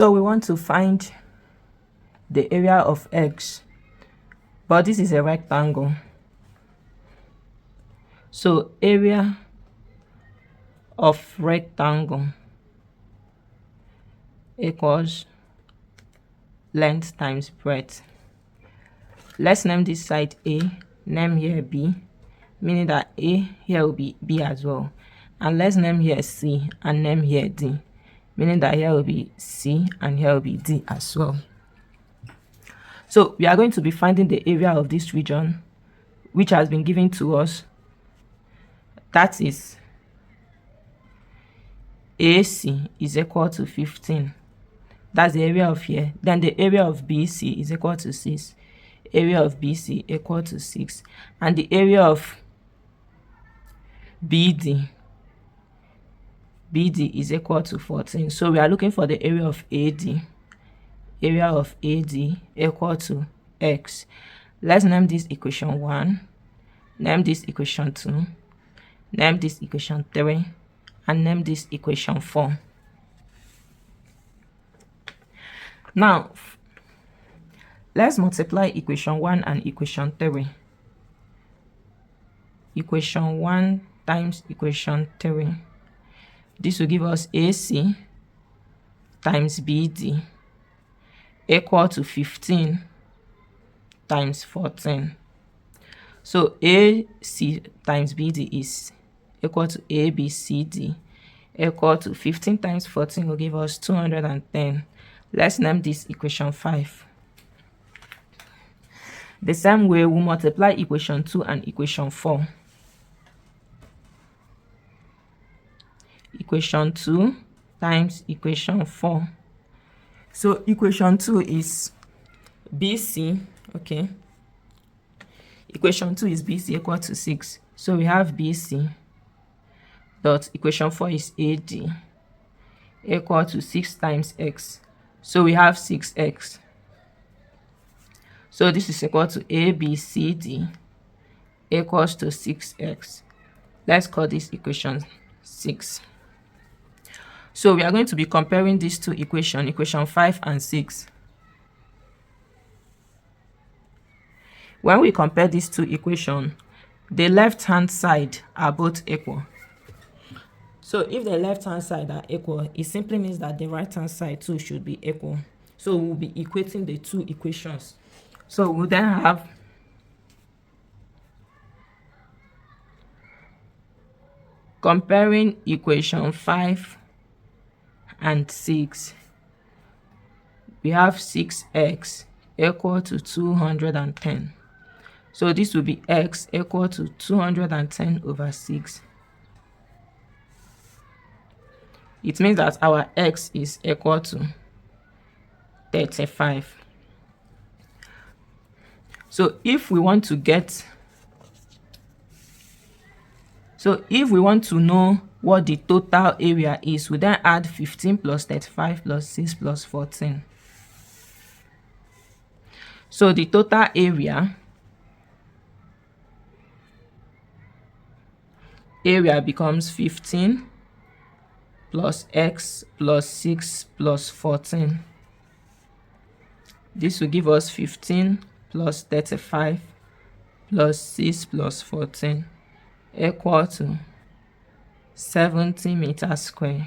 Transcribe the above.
So we want to find the area of X, but this is a rectangle. So area of rectangle equals length times breadth. Let's name this side A, name here B, meaning that A here will be B as well. And let's name here C and name here D, meaning that here will be C and here will be D as well. So we are going to be finding the area of this region, which has been given to us. That is AC is equal to 15. That's the area of here. Then the area of BC is equal to 6. Area of BC equal to 6. And the area of BD is equal to 14. So we are looking for the area of AD. Area of AD equal to X. Let's name this equation 1. Name this equation 2. Name this equation 3. And name this equation 4. Now, let's multiply equation 1 and equation 3. Equation 1 times equation 3. This will give us AC times BD equal to 15 times 14. So AC times BD is equal to ABCD equal to 15 times 14 will give us 210. Let's name this equation 5. The same way, we multiply equation 2 and equation 4. Equation 2 times equation 4. So equation 2 is BC, okay. Equation 2 is BC equal to 6. So we have BC dot equation 4 is AD equal to 6 times X. So we have 6X. So this is equal to ABCD equals to 6X. Let's call this equation 6. So we are going to be comparing these two equations, equation 5 and 6. When we compare these two equations, the left-hand side are both equal. So if the left-hand side are equal, it simply means that the right-hand side too should be equal. So we'll be equating the two equations. So we'll then have comparing equation 5 and 6. We have 6x equal to 210. So this will be x equal to 210 over 6. It means that our x is equal to 35. So if we want to know what the total area is, we then add 15 plus 35 plus 6 plus 14. So the total area becomes 15 plus x plus 6 plus 14. This will give us 15 plus 35 plus 6 plus 14 equal to 70 meters square.